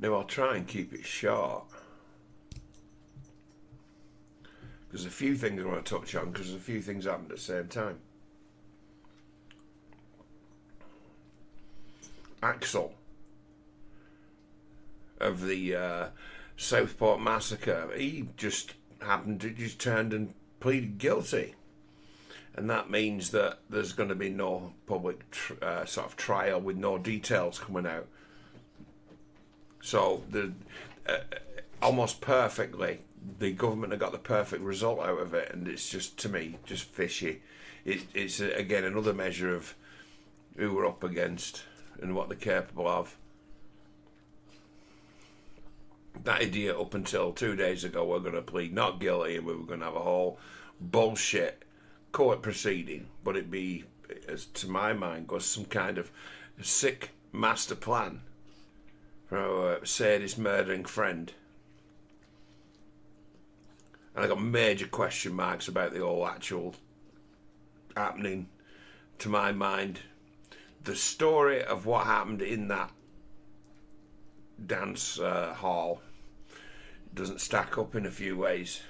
Now, I'll try and keep it short. There's a few things I want to touch on, because a few things happened at the same time. Axel of the Southport massacre, he just happened to just turned and pleaded guilty. And that means that there's going to be no public sort of trial with no details coming out. So almost perfectly, the government have got the perfect result out of it, and it's just, to me, just fishy. It's again another measure of who we're up against and what they're capable of. That idiot up until 2 days ago were going to plead not guilty, and we were going to have a whole bullshit court proceeding, but it be, as to my mind, was some kind of sick master plan from a sadist murdering friend. And I got major question marks about the whole actual happening. To my mind, the story of what happened in that dance hall doesn't stack up in a few ways.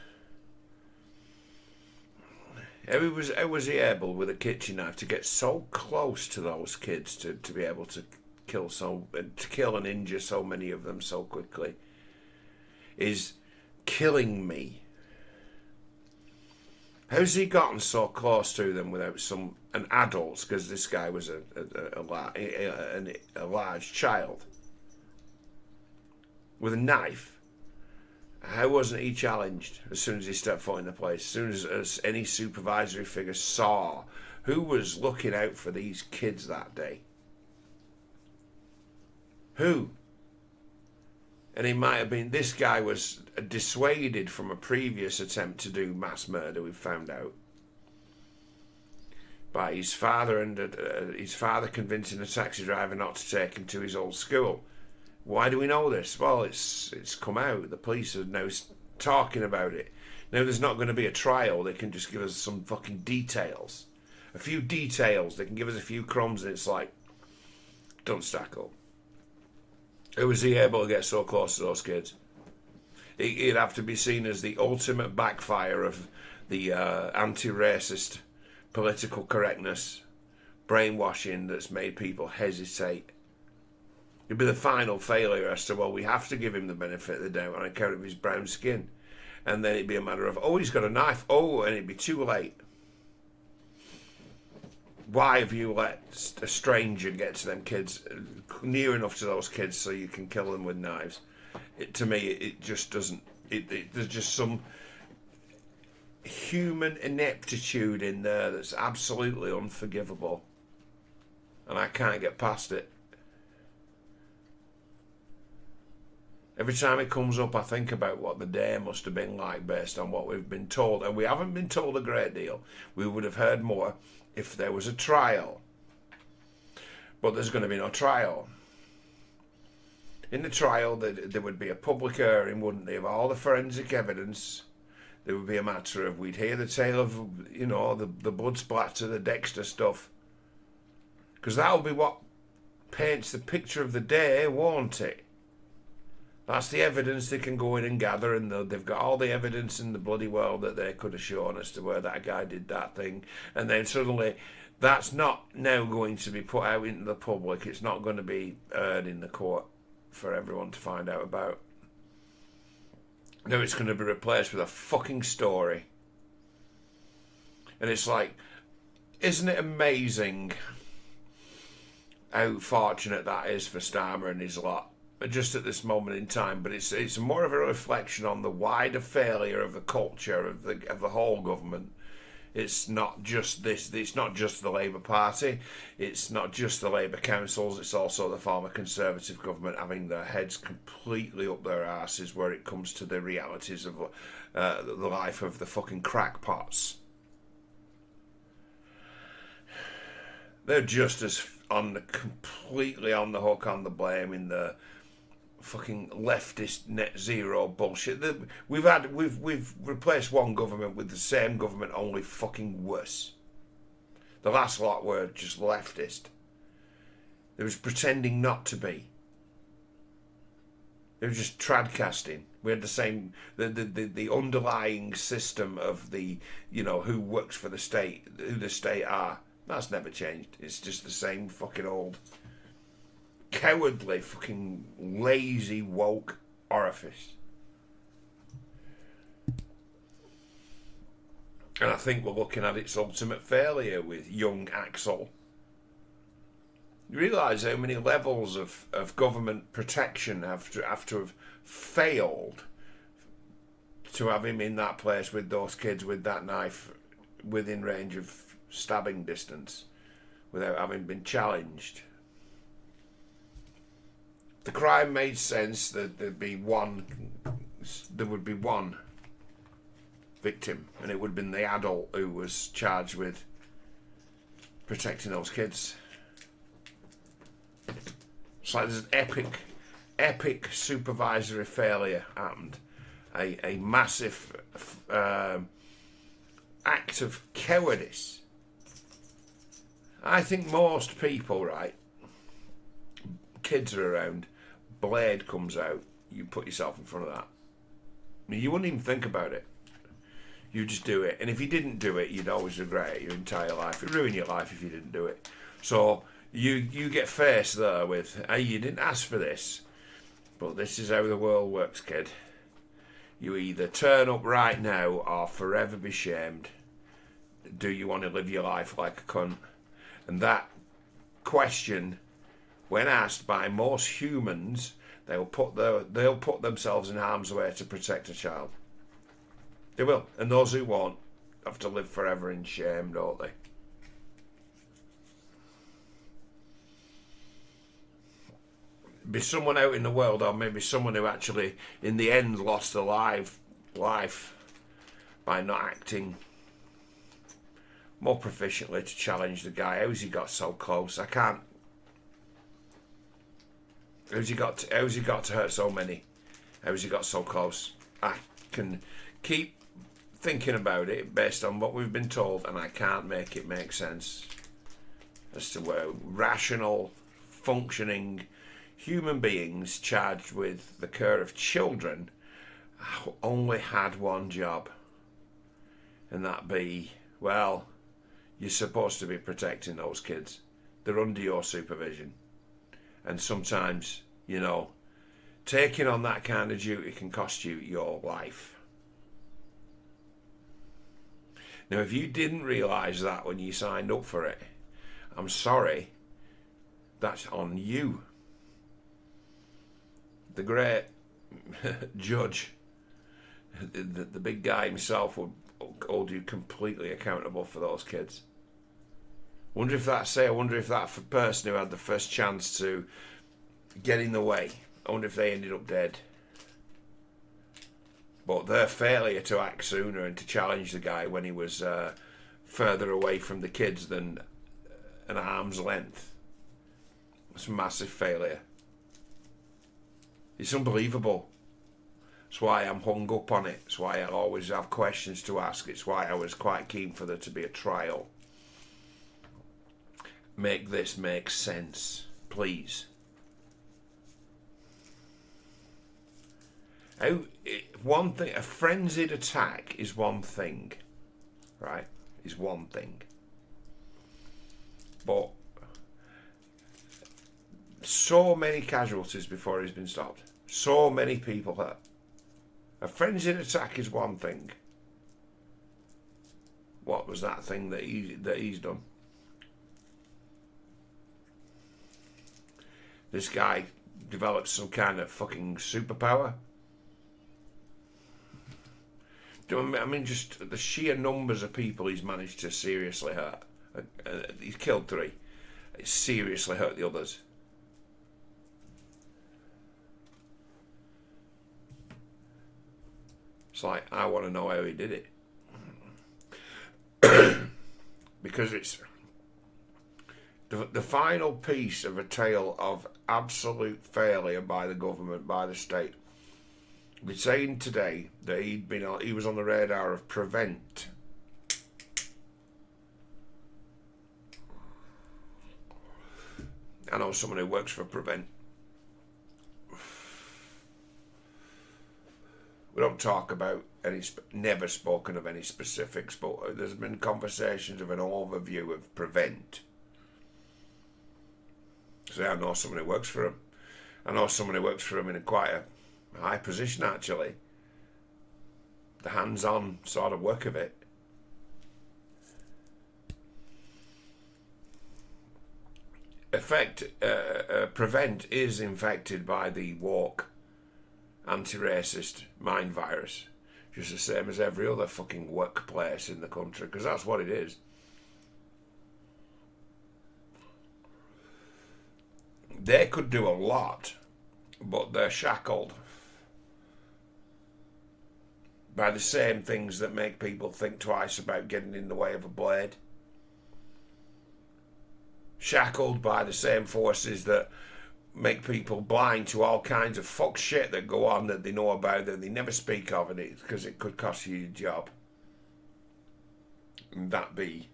How was he able with a kitchen knife to get so close to those kids to be able to kill and injure so many of them so quickly is killing me. How's he gotten so close to them without an adult? Because this guy was a large child with a knife. How wasn't he challenged as soon as he stepped foot in the place? As soon as any supervisory figure saw who was looking out for these kids that day? Who? And he might have been, this guy was dissuaded from a previous attempt to do mass murder, we've found out, by his father, and his father convincing a taxi driver not to take him to his old school. Why do we know this? Well, it's come out. The police are now talking about it. Now there's not going to be a trial. They can just give us some fucking details. A few details. They can give us a few crumbs, and it's like, don't stack up. How was he able to get so close to those kids? He'd have to be seen as the ultimate backfire of the anti-racist political correctness brainwashing that's made people hesitate. It'd be the final failure as to, well, we have to give him the benefit of the doubt on account of his brown skin. And then it'd be a matter of, oh, he's got a knife. Oh, and it'd be too late. Why have you let a stranger get to them kids, near enough to those kids so you can kill them with knives? To me, it just doesn't. There's just some human ineptitude in there that's absolutely unforgivable. And I can't get past it. Every time it comes up, I think about what the day must have been like based on what we've been told. And we haven't been told a great deal. We would have heard more if there was a trial. But there's going to be no trial. In the trial, there would be a public hearing, wouldn't there, of all the forensic evidence. There would be a matter of, we'd hear the tale of, you know, the blood splatter, the Dexter stuff. Because that'll be what paints the picture of the day, won't it? That's the evidence they can go in and gather, and they've got all the evidence in the bloody world that they could have shown as to where that guy did that thing. And then suddenly, that's not now going to be put out into the public. It's not going to be heard in the court for everyone to find out about. Now it's going to be replaced with a fucking story. And it's like, isn't it amazing how fortunate that is for Starmer and his lot? Just at this moment in time, but it's more of a reflection on the wider failure of the culture of the whole government. It's not just this. It's not just the Labour Party. It's not just the Labour councils. It's also the former Conservative government having their heads completely up their asses where it comes to the realities of the life of the fucking crackpots. They're just as completely on the hook on the blame in the fucking leftist net zero bullshit. We've replaced one government with the same government, only fucking worse. The last lot were just leftist. They was pretending not to be. It was just trad casting. We had the same, the underlying system of the, who works for the state, who the state are. That's never changed. It's just the same fucking old, cowardly, fucking lazy, woke orifice. And I think we're looking at its ultimate failure with young Axel. You realise how many levels of government protection have to have failed to have him in that place with those kids with that knife within range of stabbing distance without having been challenged. The crime made sense that there would be one victim, and it would have been the adult who was charged with protecting those kids. It's like there's an epic supervisory failure happened. A massive act of cowardice. I think most people, right, kids are around, blade comes out, you put yourself in front of that. I mean, you wouldn't even think about it. You just do it. And if you didn't do it, you'd always regret it your entire life. It'd ruin your life if you didn't do it. So you get faced there with, hey, you didn't ask for this, but this is how the world works, kid. You either turn up right now or forever be shamed. Do you want to live your life like a cunt? And that question, when asked by most humans, they'll put themselves in harm's way to protect a child. They will. And those who won't have to live forever in shame, don't they? Be someone out in the world, or maybe someone who actually, in the end, lost their life by not acting more proficiently to challenge the guy. How's he got so close? I can't. How's he got to hurt so many? How's he got so close? I can keep thinking about it based on what we've been told, and I can't make it make sense as to where rational, functioning human beings charged with the care of children only had one job, and that be, well, you're supposed to be protecting those kids. They're under your supervision, and sometimes, taking on that kind of duty can cost you your life. Now, if you didn't realise that when you signed up for it, I'm sorry, that's on you. The great judge, the big guy himself, would hold you completely accountable for those kids. I wonder if that person who had the first chance to get in the way, I wonder if they ended up dead. But their failure to act sooner and to challenge the guy when he was further away from the kids than an arm's length, it's a massive failure. It's unbelievable. It's why I'm hung up on it. It's why I always have questions to ask. It's why I was quite keen for there to be a trial. Make this make sense, please. One thing, a frenzied attack is one thing, right? Is one thing. But so many casualties before he's been stopped. So many people hurt. A frenzied attack is one thing. What was that thing that he's done? This guy developed some kind of fucking superpower. I mean, just the sheer numbers of people he's managed to seriously hurt. He's killed 3. He's seriously hurt the others. It's like, I want to know how he did it. Because it's the final piece of a tale of absolute failure by the government, by the state. We're saying today that he was on the radar of Prevent. I know someone who works for Prevent. We don't talk about any, never spoken of any specifics, but there's been conversations of an overview of prevent. So I know someone who works for him. I know someone who works for him in quite a high position, actually. The hands-on sort of work of it. Prevent is infected by the woke anti-racist mind virus, just the same as every other fucking workplace in the country, because that's what it is. They could do a lot, but they're shackled by the same things that make people think twice about getting in the way of a blade. Shackled by the same forces that make people blind to all kinds of fuck shit that go on that they know about that they never speak of, and it's because it could cost you your job. And that be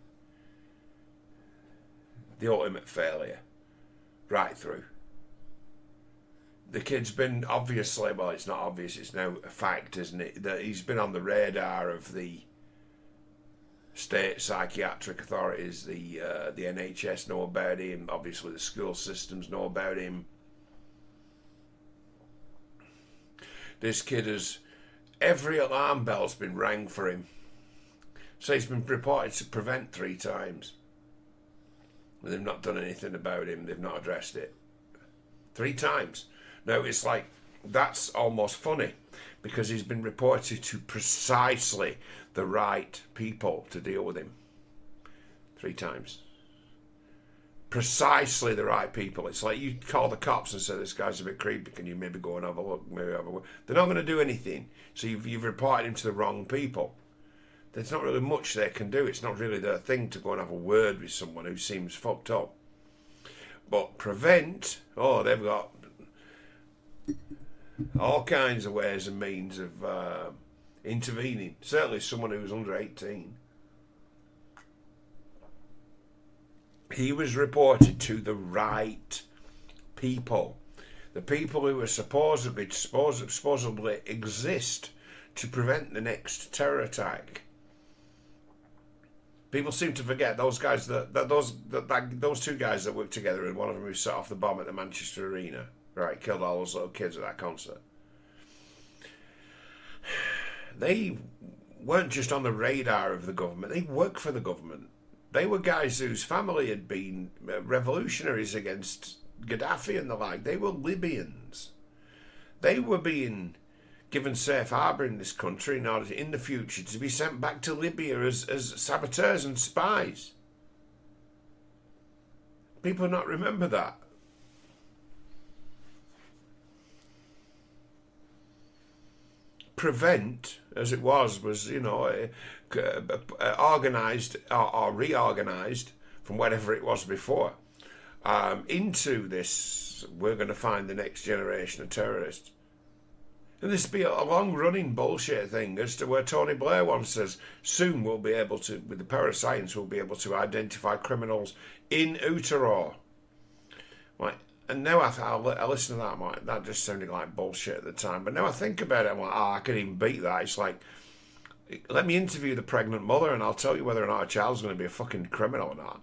the ultimate failure. Right through. The kid's been obviously, well, it's not obvious, it's now a fact, isn't it, that he's been on the radar of the state psychiatric authorities. The NHS know about him, obviously the school systems know about him. This kid has, every alarm bell's been rang for him. So he's been reported to prevent 3 times. They've not done anything about him, they've not addressed it. 3 times. Now it's like, that's almost funny, because he's been reported to precisely the right people to deal with him. 3 times. Precisely the right people. It's like you call the cops and say, this guy's a bit creepy, can you maybe go and have a look, maybe have a look. They're not going to do anything, so you've reported him to the wrong people. There's not really much they can do. It's not really their thing to go and have a word with someone who seems fucked up. But prevent, oh, they've got all kinds of ways and means of intervening. Certainly someone who was under 18. He was reported to the right people. The people who were supposedly exist to prevent the next terror attack. People seem to forget those guys those 2 guys that worked together, and one of them who set off the bomb at the Manchester Arena, right, killed all those little kids at that concert. They weren't just on the radar of the government, they worked for the government. They were guys whose family had been revolutionaries against Gaddafi and the like. They were Libyans. They were being given safe harbour in this country in order to, in the future, to be sent back to Libya as saboteurs and spies. People not remember that. Prevent, as it was, you know, organised or reorganised from whatever it was before into this, we're going to find the next generation of terrorists. And this be a long-running bullshit thing as to where Tony Blair once says, soon we'll be able to, with the power of science, we'll be able to identify criminals in utero. Like, and now I listen to that, I'm like, that just sounded like bullshit at the time. But now I think about it, I'm like, I could even beat that. It's like, let me interview the pregnant mother and I'll tell you whether or not a child's going to be a fucking criminal or not.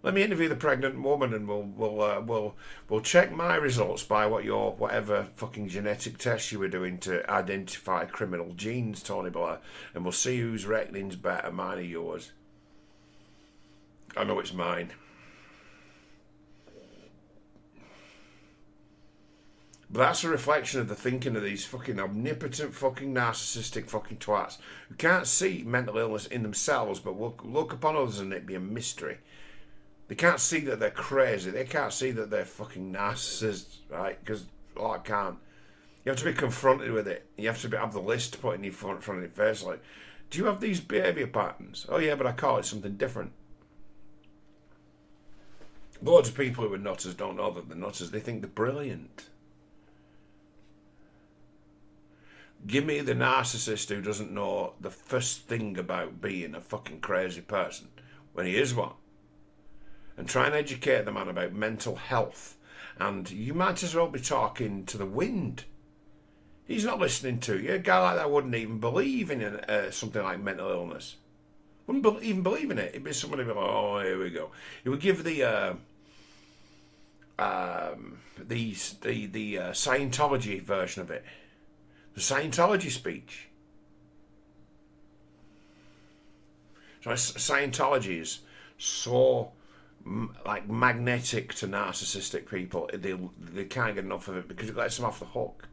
Let me interview the pregnant woman and we'll check my results by whatever fucking genetic test you were doing to identify criminal genes, Tony Blair, and we'll see whose reckoning's better, mine or yours. I know it's mine. But that's a reflection of the thinking of these fucking omnipotent, fucking narcissistic fucking twats who can't see mental illness in themselves, but will look upon others and it be a mystery. They can't see that they're crazy. They can't see that they're fucking narcissists, right? Because, I can't. You have to be confronted with it. You have to have the list put in front of your face. Like, do you have these behaviour patterns? Oh, yeah, but I call it something different. Loads of people who are nutters don't know that they're nutters. They think they're brilliant. Give me the narcissist who doesn't know the first thing about being a fucking crazy person when he is one. And try and educate the man about mental health. And you might as well be talking to the wind. He's not listening to you. A guy like that wouldn't even believe in something like mental illness. Wouldn't even believe in it. It'd be somebody be like, oh, here we go. He would give the Scientology version of it, the Scientology speech. So Scientology is so like magnetic to narcissistic people. They can't get enough of it because it lets them off the hook.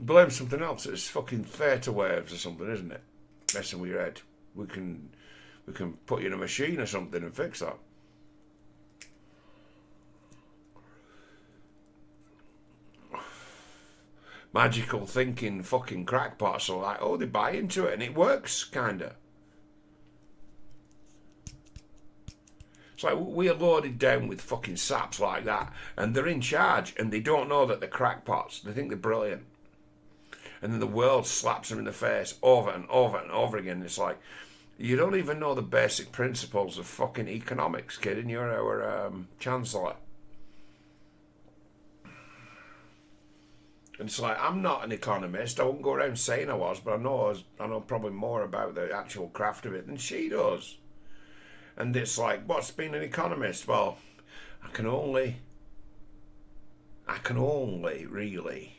Blame something else. It's fucking theta waves or something, isn't it? Messing with your head. We can put you in a machine or something and fix that. Magical thinking fucking crackpots are like, oh, they buy into it and it works, kinda. It's like we are loaded down with fucking saps like that and they're in charge and they don't know that they're crackpots. They think they're brilliant. And then the world slaps them in the face over and over and over again. It's like, you don't even know the basic principles of fucking economics, kid, and you're our chancellor. And it's like, I'm not an economist. I wouldn't go around saying I was, but I know probably more about the actual craft of it than she does. And it's like, what's being an economist? Well, I can only really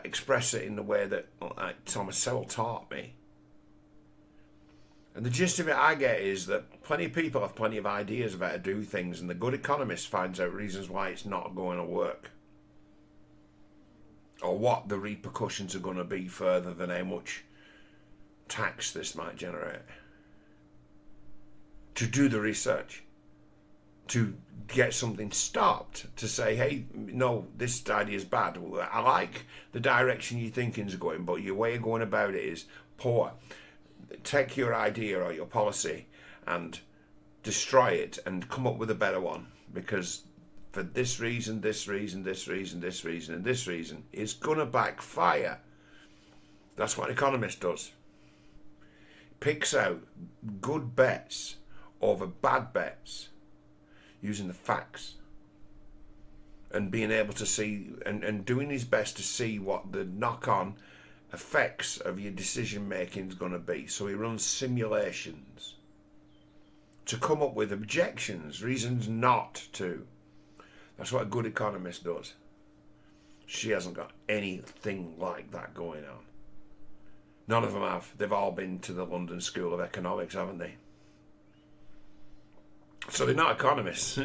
express it in the way that Thomas Sowell taught me. And the gist of it I get is that plenty of people have plenty of ideas of how to do things, and the good economist finds out reasons why it's not going to work. Or what the repercussions are going to be further than how much tax this might generate. To do the research. To get something stopped. To say, hey, no, this idea is bad. I like the direction your thinking's going, but your way of going about it is poor. Take your idea or your policy and destroy it and come up with a better one. Because for this reason, this reason, this reason, this reason, and this reason, it's going to backfire. That's what an economist does. Picks out good bets over bad bets using the facts and being able to see and doing his best to see what the knock-on effects of your decision making is going to be. So he runs simulations to come up with objections, reasons not to. That's what a good economist does. She hasn't got anything like that going on. None of them have. They've all been to the London School of Economics, haven't they? So they're not economists.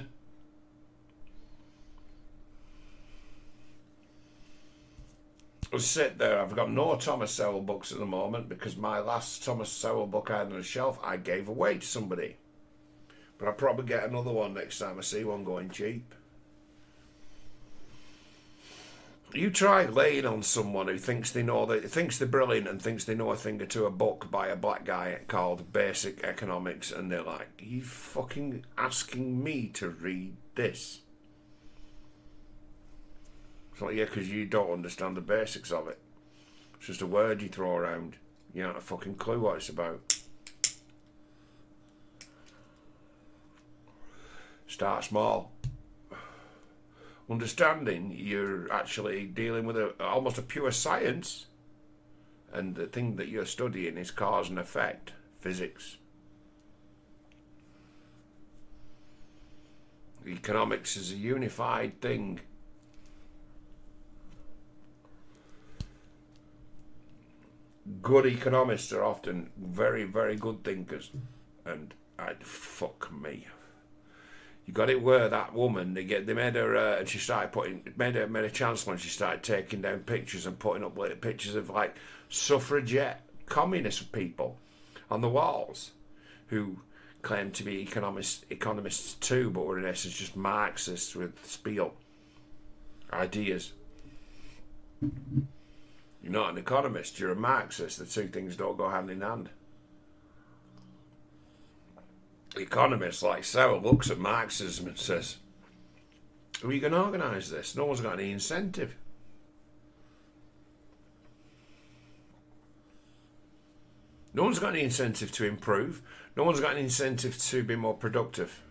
I'll sit there. I've got no Thomas Sowell books at the moment because my last Thomas Sowell book I had on the shelf I gave away to somebody. But I'll probably get another one next time I see one going cheap. You try laying on someone who thinks they're brilliant and thinks they know a thing or two, a book by a black guy called Basic Economics, and they're like, you fucking asking me to read this? It's like, yeah, because you don't understand the basics of it. It's just a word you throw around. You don't have a fucking clue what it's about. Start small. Understanding you're actually dealing with almost a pure science, and the thing that you're studying is cause and effect, physics. Economics is a unified thing. Good economists are often very, very good thinkers, and fuck me. You got it where that woman, they made her, and she started made a chancellor, and she started taking down pictures and putting up pictures of like suffragette communist people on the walls, who claimed to be economists too, but were in essence just Marxists with spiel ideas. You're not an economist, you're a Marxist. The two things don't go hand in hand. Economists like Sowell looks at Marxism and says, how are you going to organise this? No one's got any incentive. No one's got any incentive to improve. No one's got any incentive to be more productive.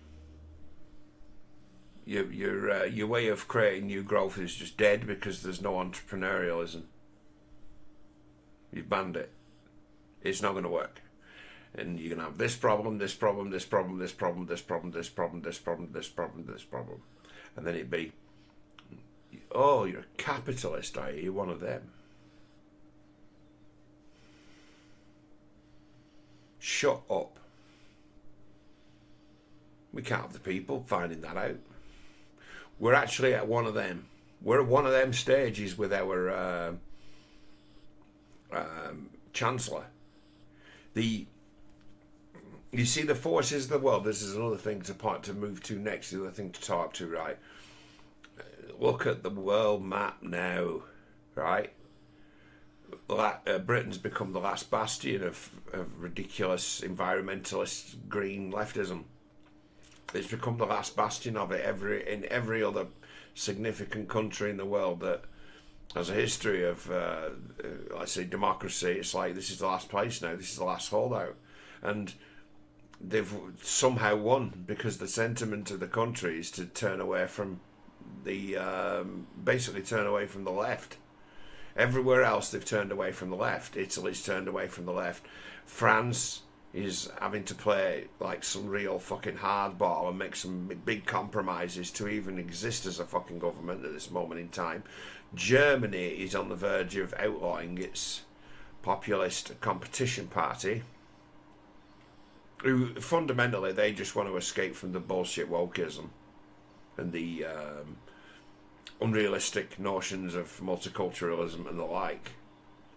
your way of creating new growth is just dead because there's no entrepreneurialism. You've banned it. It's not going to work. And you're going to have this problem, this problem, this problem, this problem, this problem, this problem, this problem, this problem, this problem. And then it'd be, oh, you're a capitalist, are you? You're one of them. Shut up. We can't have the people finding that out. We're actually at one of them. We're at one of them stages with our Chancellor. You see the forces of the world. This is another thing to move to next. The other thing to talk to, right? Look at the world map now, right? Britain's become the last bastion of ridiculous environmentalist green leftism. It's become the last bastion of it. In every other significant country in the world that has a history of, let's say, democracy, it's like, this is the last place now. This is the last holdout. And they've somehow won because the sentiment of the country is to turn away from basically turn away from the left. Everywhere else they've turned away from the left. Italy's turned away from the left. France is having to play like some real fucking hardball and make some big compromises to even exist as a fucking government at this moment in time. Germany is on the verge of outlawing its populist competition party, who fundamentally they just want to escape from the bullshit wokeism and the unrealistic notions of multiculturalism and the like.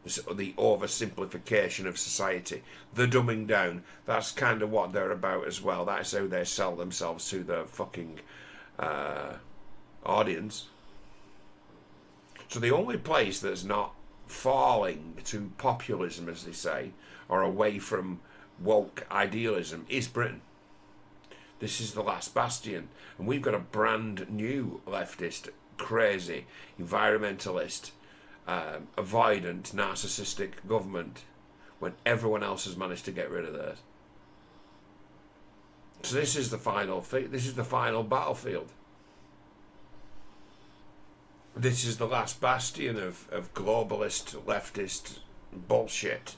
The oversimplification of society, the dumbing down. That's kind of what they're about as well. That's how they sell themselves to the fucking audience. So the only place that's not falling to populism, as they say, or away from woke idealism is Britain. This is the last bastion, and we've got a brand new leftist, crazy, environmentalist, avoidant, narcissistic government when everyone else has managed to get rid of theirs. So this is the final this is the final battlefield. This is the last bastion of globalist, leftist bullshit.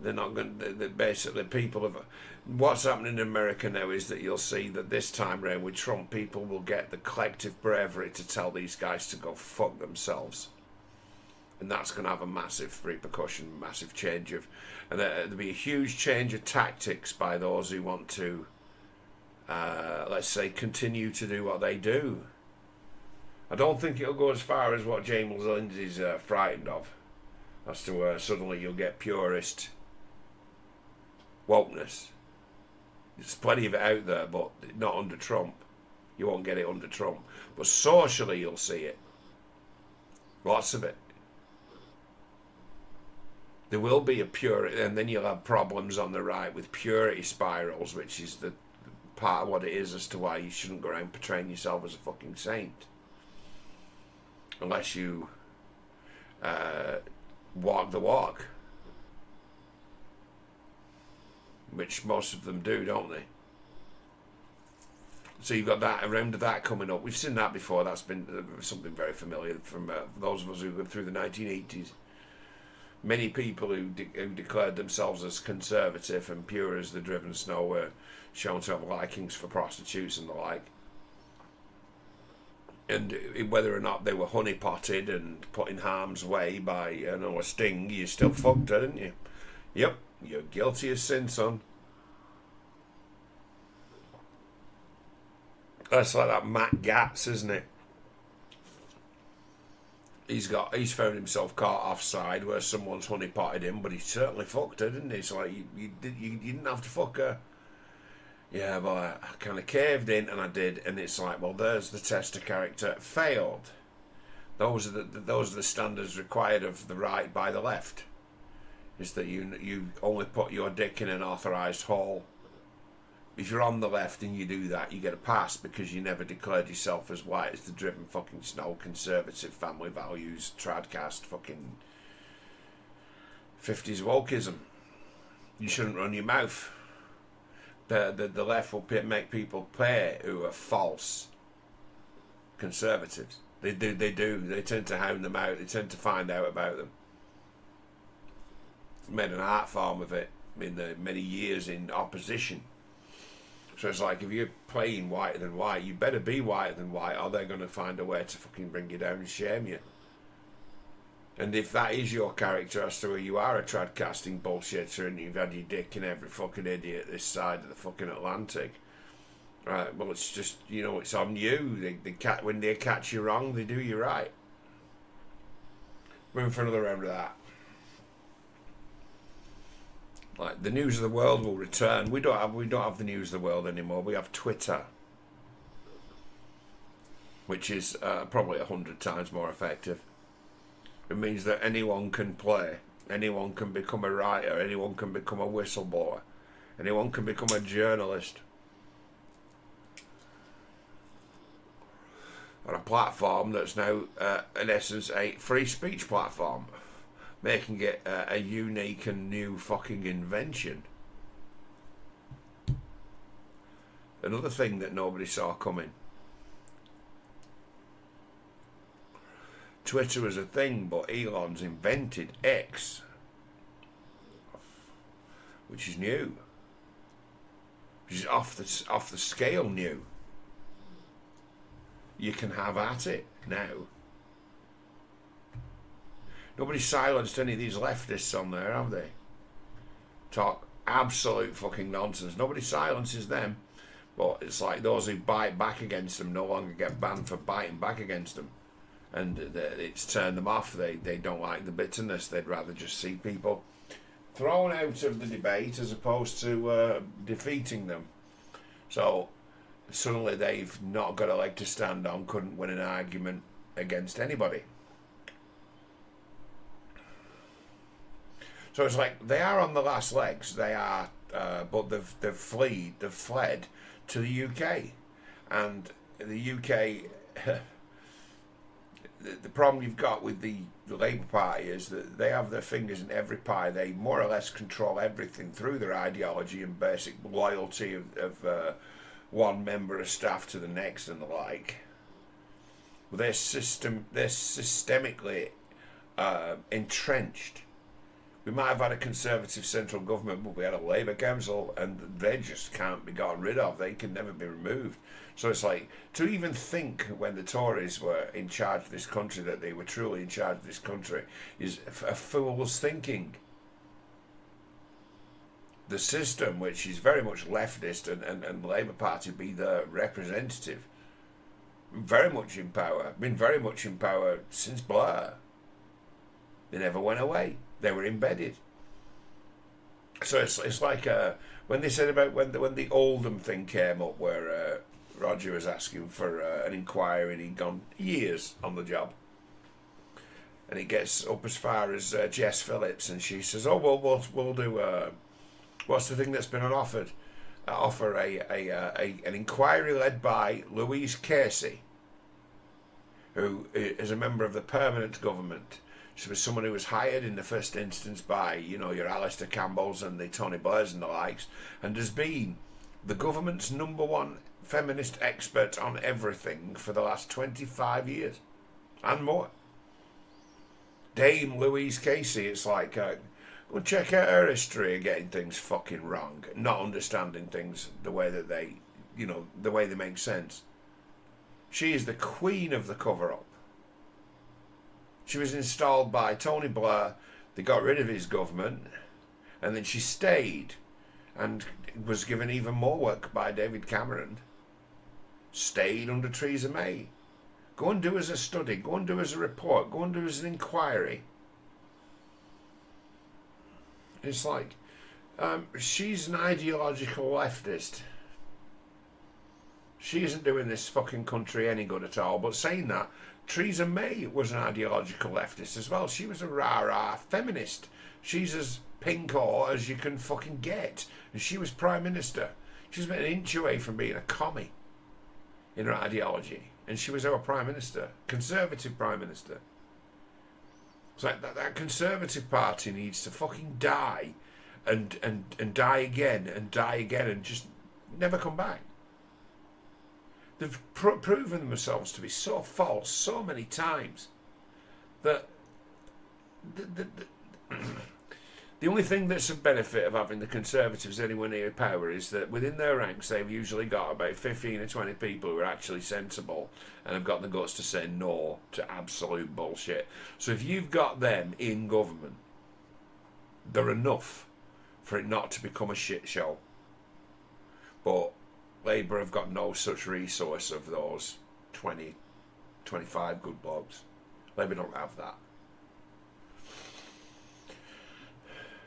They're not going to, basically people have, what's happening in America now is that you'll see that this time round with Trump, people will get the collective bravery to tell these guys to go fuck themselves. And that's going to have a massive repercussion, massive change of, and there'll be a huge change of tactics by those who want to, let's say, continue to do what they do. I don't think it'll go as far as what James Lindsay's frightened of, as to where suddenly you'll get purist wokeness. There's plenty of it out there, but not under Trump. You won't get it under Trump. But socially, you'll see it. Lots of it. There will be a purity, and then you'll have problems on the right with purity spirals, which is the part of what it is as to why you shouldn't go around portraying yourself as a fucking saint. Unless you walk the walk. Which most of them do, don't they? So you've got that around that coming up. We've seen that before. That's been something very familiar from those of us who lived through the 1980s. Many people who declared themselves as conservative and pure as the driven snow were shown to have likings for prostitutes and the like. And whether or not they were honeypotted and put in harm's way by a sting, you still fucked her, didn't you? Yep, you're guilty as sin, son. That's like that Matt Gatz, isn't it? He's found himself caught offside where someone's honeypotted him, but he certainly fucked her, didn't he? So like, you didn't have to fuck her. Yeah, but I kind of caved in, and I did, and it's like, well, there's the test of character. Failed. Those are the standards required of the right by the left. Is that you only put your dick in an authorised hole. If you're on the left and you do that, you get a pass because you never declared yourself as white as the driven fucking snow, conservative, family values, tradcast, fucking 50s wokeism. You shouldn't run your mouth. The left will make people pay who are false Conservatives. They do. They tend to hound them out. They tend to find out about them. Made an art form of it in the many years in opposition. So it's like, if you're playing whiter than white, you better be whiter than white, or they're going to find a way to fucking bring you down and shame you. And if that is your character as to who you are, a trad casting bullshitter, and you've had your dick in every fucking idiot this side of the fucking Atlantic, right? Well, it's just, you know, it's on you. When they catch you wrong, they do you right. Moving for another round of that. Like, the news of the world will return. We don't have the news of the world anymore. We have Twitter, which is probably 100 times more effective. It means that anyone can play, anyone can become a writer, anyone can become a whistleblower, anyone can become a journalist. On a platform that's now, in essence, a free speech platform, making it a unique and new fucking invention. Another thing that nobody saw coming. Twitter was a thing, but Elon's invented X, which is new, which is off the scale new. You can have at it now. Nobody's silenced any of these leftists on there, have they? Talk absolute fucking nonsense. Nobody silences them, but it's like those who bite back against them no longer get banned for biting back against them. And it's turned them off. They don't like the bitterness. They'd rather just see people thrown out of the debate as opposed to defeating them. So suddenly they've not got a leg to stand on, couldn't win an argument against anybody. So it's like they are on the last legs. They are, but they've fled to the UK, and the UK. The problem you've got with the Labour Party is that they have their fingers in every pie. They more or less control everything through their ideology and basic loyalty of one member of staff to the next and the like. They're systemically entrenched. We might have had a Conservative central government, but we had a Labour council, and they just can't be gotten rid of. They can never be removed. So it's like, to even think when the Tories were in charge of this country that they were truly in charge of this country is a fool's thinking. The system, which is very much leftist, and the Labour Party be the representative, very much in power, been very much in power since Blair. They never went away. They were embedded. So it's like when they said about when the Oldham thing came up, where Roger was asking for an inquiry, and he'd gone years on the job, and it gets up as far as Jess Phillips, and she says, "Oh well, we'll do. What's the thing that's been offered? Offer an inquiry led by Louise Casey, who is a member of the permanent government." She was someone who was hired in the first instance by, you know, your Alistair Campbells and the Tony Blairs and the likes, and has been the government's #1 feminist expert on everything for the last 25 years and more. Dame Louise Casey, it's like, go check out her history of getting things fucking wrong, not understanding things the way that they, you know, the way they make sense. She is the queen of the cover-up. She was installed by Tony Blair. They got rid of his government, and then she stayed and was given even more work by David Cameron. Stayed under Theresa May. Go and do as a study. Go and do as a report. Go and do as an inquiry. It's like, she's an ideological leftist. She isn't doing this fucking country any good at all. But saying that, Theresa May was an ideological leftist as well. She was a rah-rah feminist. She's as pinko as you can fucking get. And she was Prime Minister. She was about an inch away from being a commie in her ideology. And she was our Prime Minister. Conservative Prime Minister. It's like that Conservative Party needs to fucking die and die again and die again and just never come back. They've proven themselves to be so false so many times that the only thing that's a benefit of having the Conservatives anywhere near power is that within their ranks they've usually got about 15 or 20 people who are actually sensible and have got the guts to say no to absolute bullshit. So if you've got them in government, they're enough for it not to become a shit show. But Labour have got no such resource of those 20, 25 good blokes. Labour don't have that.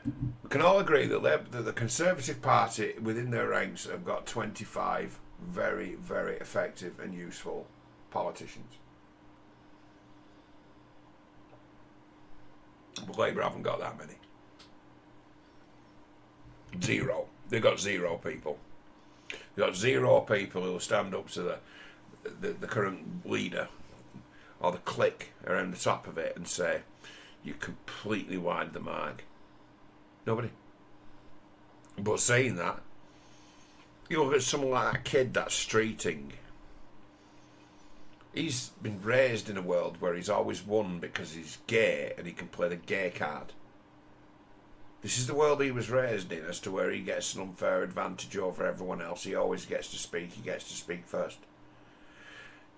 We can all agree that the Conservative Party within their ranks have got 25 very, very effective and useful politicians. But Labour haven't got that many. Zero. They've got zero people. They've got zero people who will stand up to the current leader or the clique around the top of it and say, you completely wide the mark. Nobody. But saying that, you look at someone like that kid that's streeting. He's been raised in a world where he's always won because he's gay and he can play the gay card. This is the world he was raised in, as to where he gets an unfair advantage over everyone else. He always gets to speak. He gets to speak first.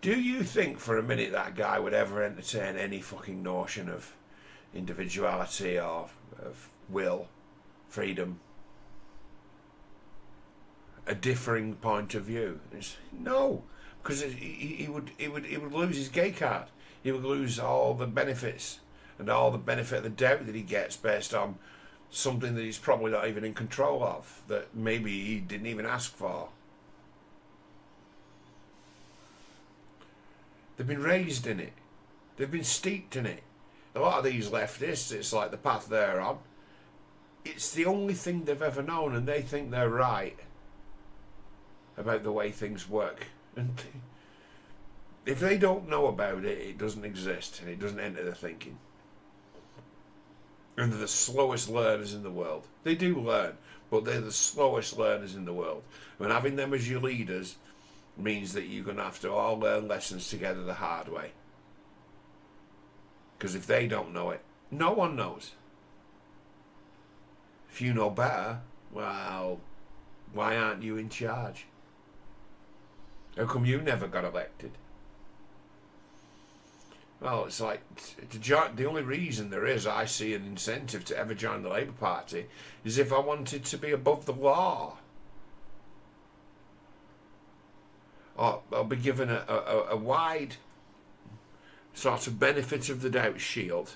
Do you think for a minute that guy would ever entertain any fucking notion of individuality or of will, freedom, a differing point of view? No, because he would lose his gay card. He would lose all the benefits and all the benefit of the doubt that he gets based on something that he's probably not even in control of, that maybe he didn't even ask for. They've been raised in it. They've been steeped in it. A lot of these leftists, it's like the path they're on. It's the only thing they've ever known, and they think they're right about the way things work. And if they don't know about it, it doesn't exist, and it doesn't enter their thinking. And they're the slowest learners in the world. They do learn, but they're the slowest learners in the world. And having them as your leaders means that you're going to have to all learn lessons together the hard way. Because if they don't know it, no one knows. If you know better, well, why aren't you in charge? How come you never got elected? Well, it's like, to join, the only reason there is, I see, an incentive to ever join the Labour Party is if I wanted to be above the law. Or I'll be given a wide sort of benefit of the doubt shield,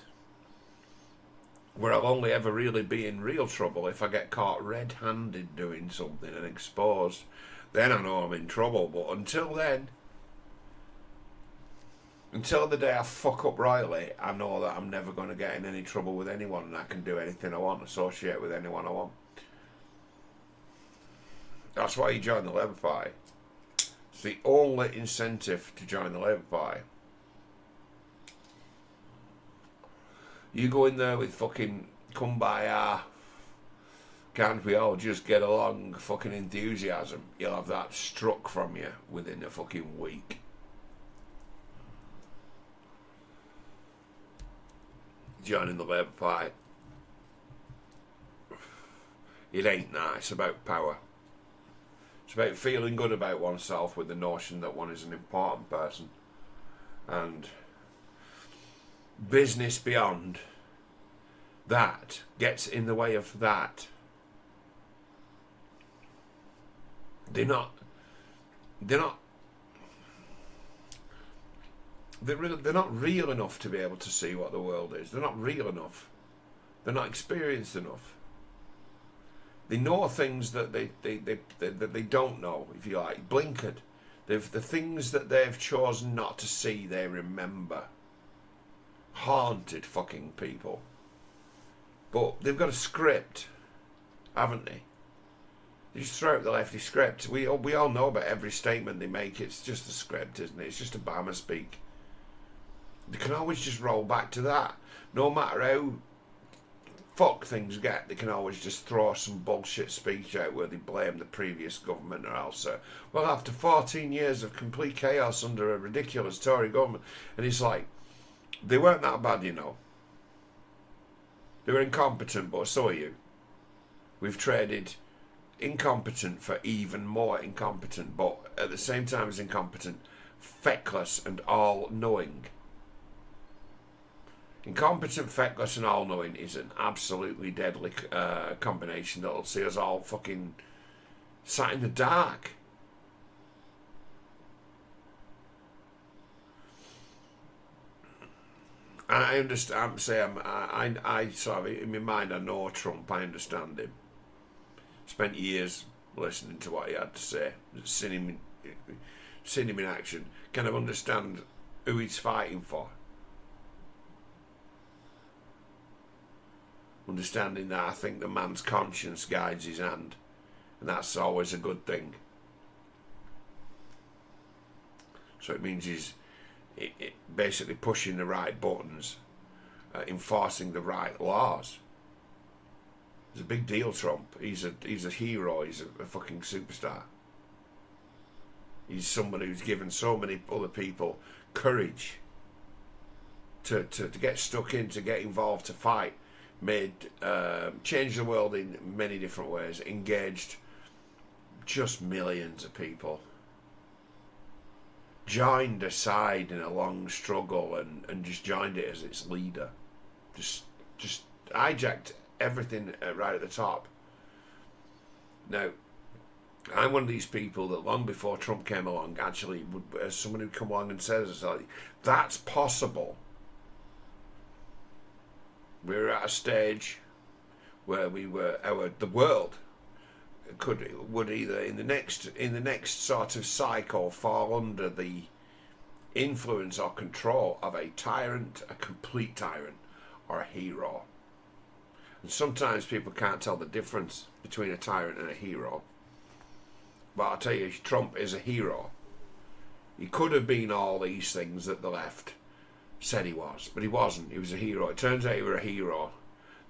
where I'll only ever really be in real trouble if I get caught red-handed doing something and exposed. Then I know I'm in trouble, but until then, until the day I fuck up royally, I know that I'm never going to get in any trouble with anyone, and I can do anything I want, associate with anyone I want. That's why you join the Labour Party. It's the only incentive to join the Labour Party. You go in there with fucking kumbaya, can't we all just get along, fucking enthusiasm, you'll have that struck from you within a fucking week. Joining the Labour Party, it ain't nice about power. It's about feeling good about oneself with the notion that one is an important person, and business beyond that gets in the way of that. They're not real enough to be able to see what the world is. They're not real enough. They're not experienced enough. They know things that they don't know, if you like. Blinkered. The things that they've chosen not to see, they remember. Haunted fucking people. But they've got a script, haven't they? They just throw out the lefty script. We all know about every statement they make. It's just a script, isn't it? It's just Obama speak. They can always just roll back to that. No matter how fuck things get, they can always just throw some bullshit speech out where they blame the previous government or else. Well, after 14 years of complete chaos under a ridiculous Tory government, and it's like, they weren't that bad, you know. They were incompetent, but so are you. We've traded incompetent for even more incompetent, but at the same time as incompetent, feckless and all-knowing. Incompetent, feckless and all-knowing is an absolutely deadly combination that'll see us all fucking sat in the dark. I understand. I sort of, in my mind, I know Trump. I understand him. Spent years listening to what he had to say, seen him in action. Kind of understand who he's fighting for. Understanding that I think the man's conscience guides his hand, and that's always a good thing. So it means he's basically pushing the right buttons, enforcing the right laws. It's a big deal, Trump. He's a hero. He's a fucking superstar. He's somebody who's given so many other people courage to get stuck in, to get involved, to fight. Changed the world in many different ways, engaged just millions of people, joined a side in a long struggle and just joined it as its leader, just hijacked everything right at the top. Now, I'm one of these people that long before Trump came along, actually, as someone who'd come along and says, that's possible. We were at a stage where the world would either in the next sort of cycle fall under the influence or control of a tyrant, a complete tyrant, or a hero. And sometimes people can't tell the difference between a tyrant and a hero. But I'll tell you, Trump is a hero. He could have been all these things that the left said he was, but he wasn't. He was a hero. It turns out he was a hero.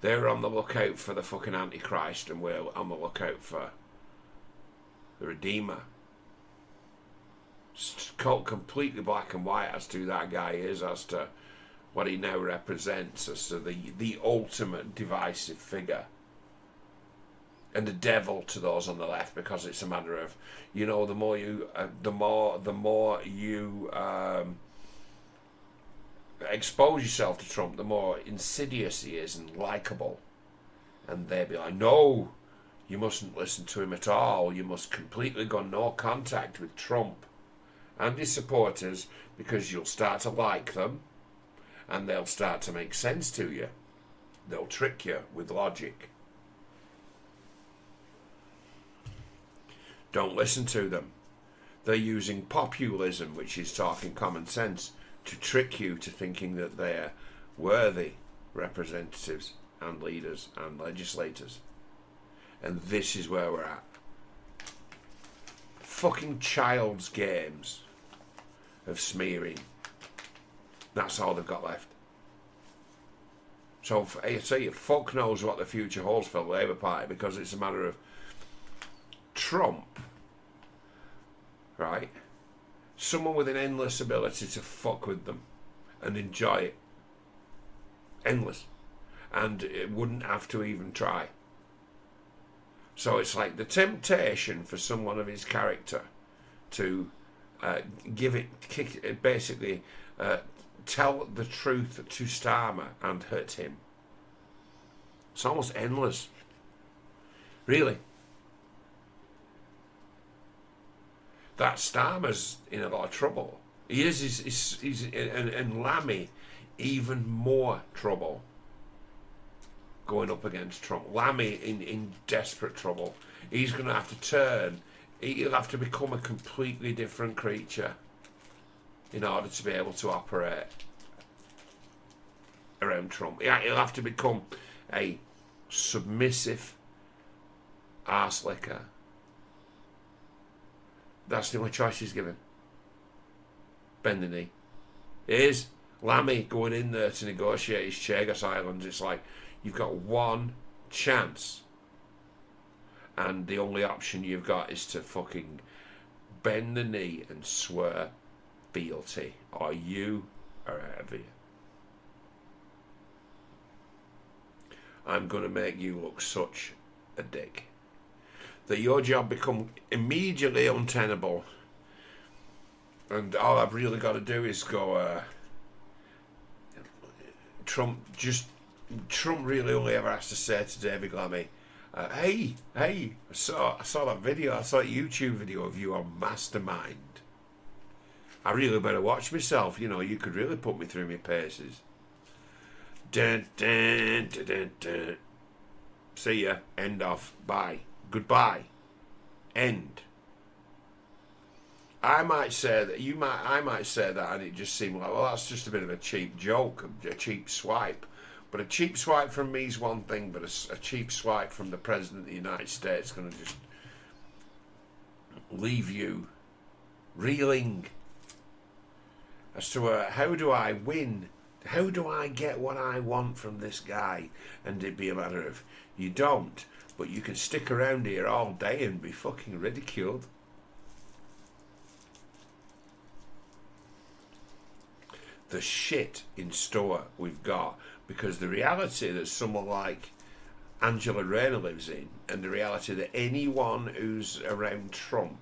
They were on the lookout for the fucking Antichrist, and we're on the lookout for the Redeemer. It's completely black and white as to who that guy is, as to what he now represents, as to the ultimate divisive figure. And the devil to those on the left, because it's a matter of, you know, the more you expose yourself to Trump, the more insidious he is and likable. And they'd be like, no, you mustn't listen to him at all. You must completely go no contact with Trump and his supporters, because you'll start to like them and they'll start to make sense to you. They'll trick you with logic. Don't listen to them. They're using populism, which is talking common sense, to trick you to thinking that they're worthy representatives and leaders and legislators. And this is where we're at. Fucking child's games of smearing. That's all they've got left. So I say, fuck knows what the future holds for the Labour Party, because it's a matter of Trump, right? Someone with an endless ability to fuck with them and enjoy it. Endless. And it wouldn't have to even try. So it's like the temptation for someone of his character to basically tell the truth to Starmer and hurt him. It's almost endless. Really. That Starmer's in a lot of trouble. He is. He's and Lammy, even more trouble. Going up against Trump. Lammy in desperate trouble. He's going to have to turn. He'll have to become a completely different creature in order to be able to operate around Trump. He'll have to become a submissive arse licker. That's the only choice he's given. Bend the knee. It is. Lammy going in there to negotiate his Chagos Islands. It's like, You've got one chance. And the only option you've got is to fucking bend the knee and swear fealty, or you are out of here. I'm going to make you look such a dick that your job become immediately untenable, and all I've really got to do is go, Trump really only ever has to say to David Lammy, hey, I saw that video, I saw a YouTube video of you on Mastermind. I really better watch myself, you could really put me through my paces. Dun, dun, dun, dun, dun. See ya, end off, bye, goodbye, end. I might say that, I might say that, and it just seemed like, well, that's just a bit of a cheap joke, a cheap swipe. But a cheap swipe from me is one thing, but a cheap swipe from the President of the United States is going to just leave you reeling as to how do I win? How do I get what I want from this guy? And it'd be a matter of, you don't, but you can stick around here all day and be fucking ridiculed. The shit in store we've got, because the reality that someone like Angela Rayner lives in, and the reality that anyone who's around Trump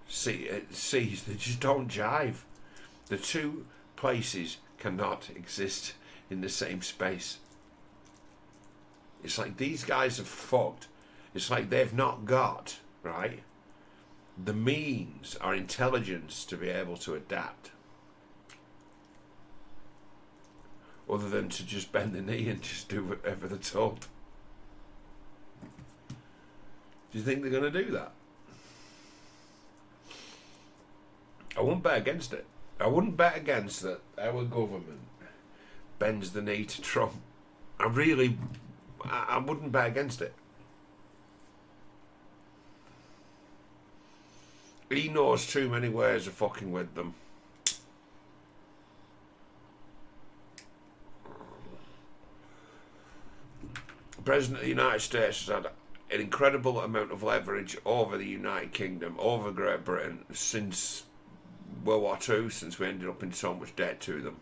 sees, they just don't jive. The two places cannot exist in the same space. It's like these guys are fucked. It's like they've not got, right, the means or intelligence to be able to adapt, other than to just bend the knee and just do whatever they're told. Do you think they're going to do that? I wouldn't bet against it. I wouldn't bet against that our government bends the knee to Trump. I wouldn't bet against it. He knows too many ways of fucking with them. The President of the United States has had an incredible amount of leverage over the United Kingdom, over Great Britain, since World War II, since we ended up in so much debt to them.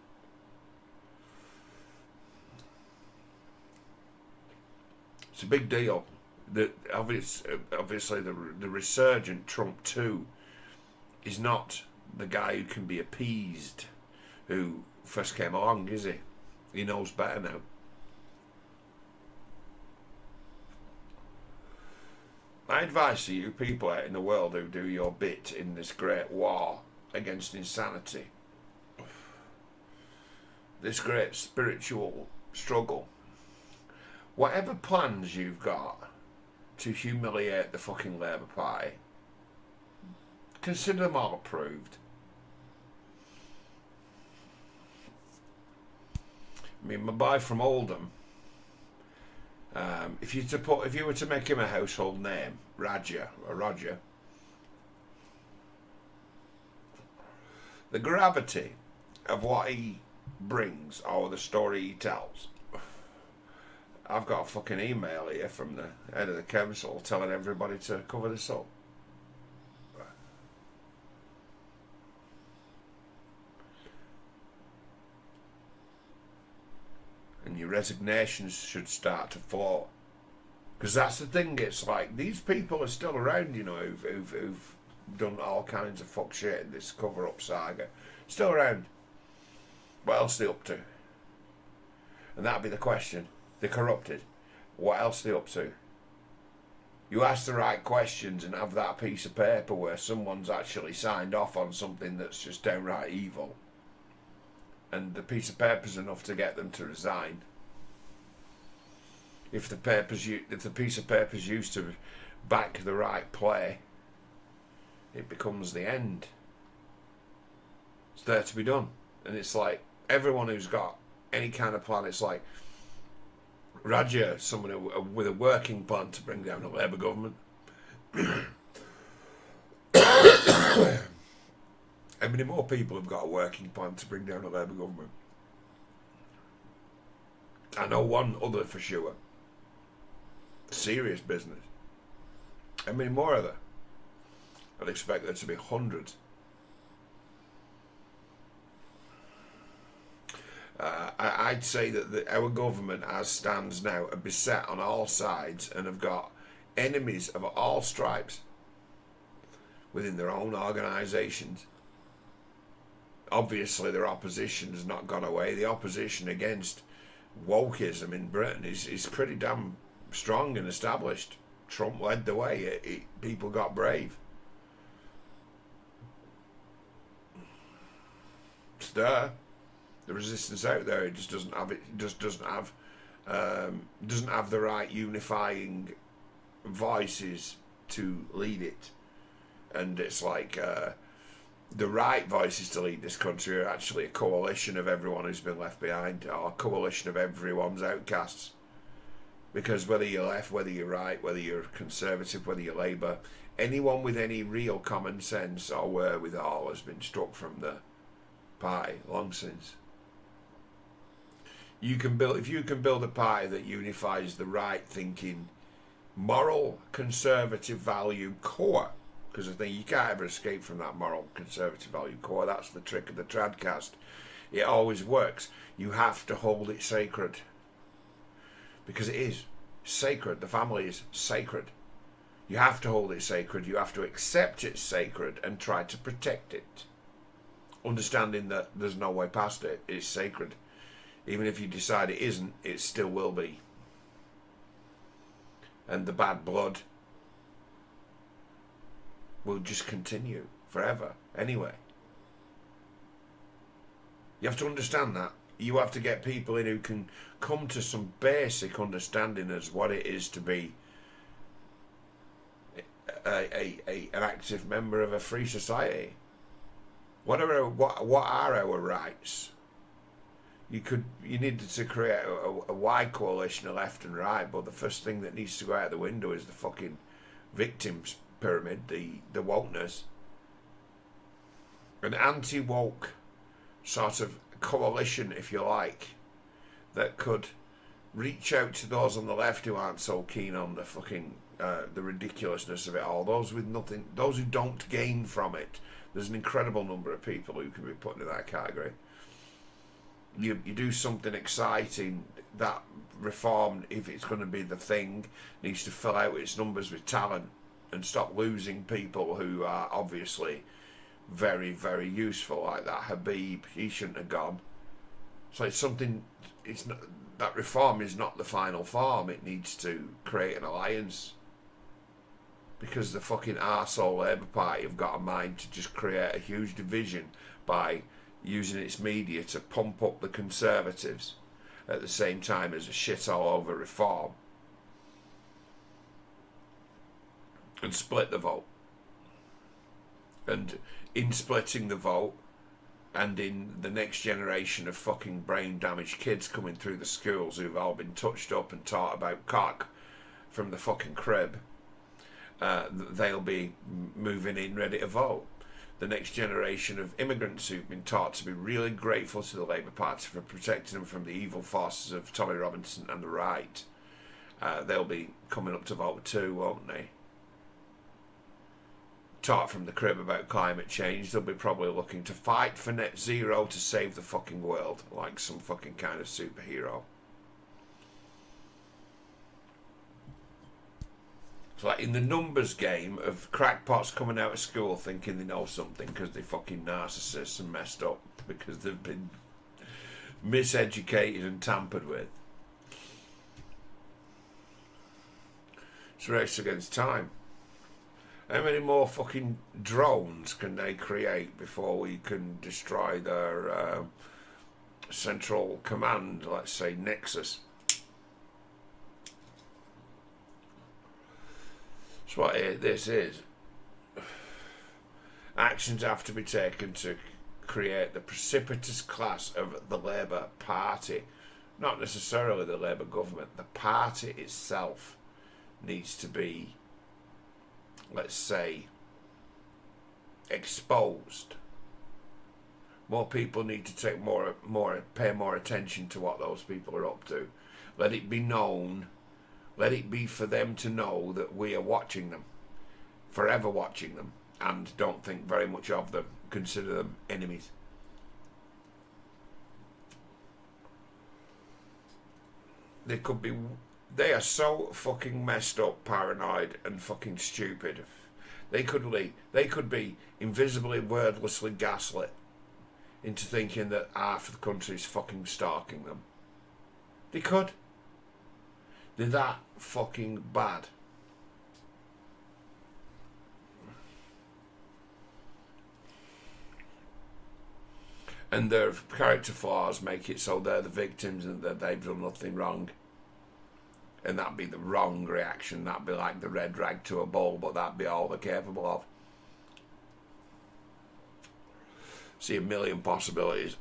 It's a big deal. Obviously, the resurgent Trump 2 is not the guy who can be appeased, who first came along, is he? He knows better now. My advice to you people out in the world who do your bit in this great war against insanity, this great spiritual struggle, whatever plans you've got to humiliate the fucking Labour Party, consider them all approved. I mean, my boy from Oldham, if you were to make him a household name, Roger, the gravity of what he brings or the story he tells. I've got a fucking email here from the head of the council telling everybody to cover this up. And your resignations should start to flow. Because that's the thing, it's like, these people are still around, who've done all kinds of fuck shit in this cover-up saga. Still around. What else are they up to? And that'd be the question. They're corrupted. What else are they up to? You ask the right questions and have that piece of paper where someone's actually signed off on something that's just downright evil, and the piece of paper's enough to get them to resign. If the piece of paper's used to back the right play, it becomes the end. It's there to be done. And it's like, everyone who's got any kind of plan, it's like, Raja, someone with a working plan to bring down a Labour government. How many more people have got a working plan to bring down a Labour government? I know one other for sure. Serious business. How many more are there? I'd expect there to be hundreds. I'd say that our government, as stands now, are beset on all sides and have got enemies of all stripes within their own organisations. Obviously, their opposition has not gone away. The opposition against wokeism in Britain is pretty damn strong and established. Trump led the way. People got brave. It's there. The resistance out there. It just doesn't have it. Just doesn't have the right unifying voices to lead it. And it's like the right voices to lead this country are actually a coalition of everyone who's been left behind, or a coalition of everyone's outcasts. Because whether you're left, whether you're right, whether you're conservative, whether you're Labour, anyone with any real common sense or wherewithal has been struck from the party long since. If you can build a party that unifies the right thinking, moral, conservative value core, because I think you can't ever escape from that moral, conservative value core. That's the trick of the tradcast. It always works. You have to hold it sacred, because it is sacred. The family is sacred. You have to hold it sacred. You have to accept it's sacred and try to protect it, understanding that there's no way past it. It's sacred. Even if you decide it isn't, it still will be. And the bad blood will just continue forever anyway. You have to understand that. You have to get people in who can come to some basic understanding as what it is to be an active member of a free society. What are our rights? You needed to create a wide coalition of left and right, but the first thing that needs to go out the window is the fucking victims pyramid, the wokeness. An anti-woke sort of coalition, if you like, that could reach out to those on the left who aren't so keen on the fucking the ridiculousness of it all. Those with nothing, those who don't gain from it. There's an incredible number of people who can be put into that category. You do something exciting. That reform, if it's going to be the thing, needs to fill out its numbers with talent and stop losing people who are obviously very, very useful, like that Habib. He shouldn't have gone. So it's something. It's not, that reform is not the final form. It needs to create an alliance, because the fucking arsehole Labour Party have got a mind to just create a huge division by using its media to pump up the Conservatives at the same time as a shit all over reform and split the vote. And in splitting the vote, and in the next generation of fucking brain damaged kids coming through the schools who've all been touched up and taught about cock from the fucking crib, they'll be moving in ready to vote. The next generation of immigrants who've been taught to be really grateful to the Labour Party for protecting them from the evil forces of Tommy Robinson and the right, they'll be coming up to vote too, won't they? Taught from the crib about climate change, they'll be probably looking to fight for net zero to save the fucking world, like some fucking kind of superhero. It's like in the numbers game of crackpots coming out of school thinking they know something because they're fucking narcissists and messed up because they've been miseducated and tampered with. It's a race against time. How many more fucking drones can they create before we can destroy their central command, let's say Nexus? That's what this is. Actions have to be taken to create the precipitous class of the Labour Party. Not necessarily the Labour government. The party itself needs to be, let's say, exposed. More people need to take pay more attention to what those people are up to. Let it be known. Let it be for them to know that we are watching them, forever watching them, and don't think very much of them. Consider them enemies. They are so fucking messed up, paranoid, and fucking stupid. They could be invisibly, wordlessly gaslit into thinking that half of the country is fucking stalking them. They could. They're that fucking bad. And their character flaws make it so they're the victims and that they've done nothing wrong. And that'd be the wrong reaction. That'd be like the red rag to a bull, but that'd be all they're capable of. See a million possibilities.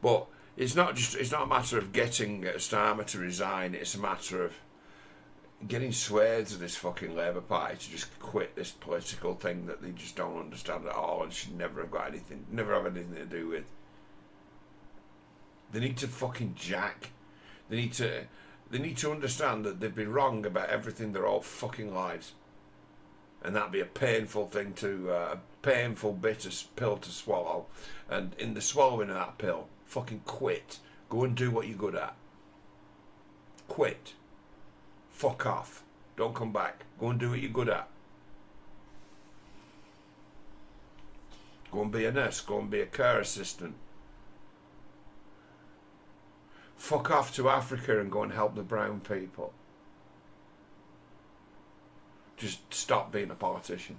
But it's not a matter of getting Starmer to resign, it's a matter of getting swathes of this fucking Labour Party to just quit this political thing that they just don't understand at all and should never have anything to do with. They need to fucking jack. They need to understand that they've been wrong about everything their whole fucking lives. And that'd be a painful thing a painful, bitter pill to swallow. And in the swallowing of that pill, fucking quit. Go and do what you're good at. Quit. Fuck off. Don't come back. Go and do what you're good at. Go and be a nurse. Go and be a care assistant. Fuck off to Africa and go and help the brown people. Just stop being a politician.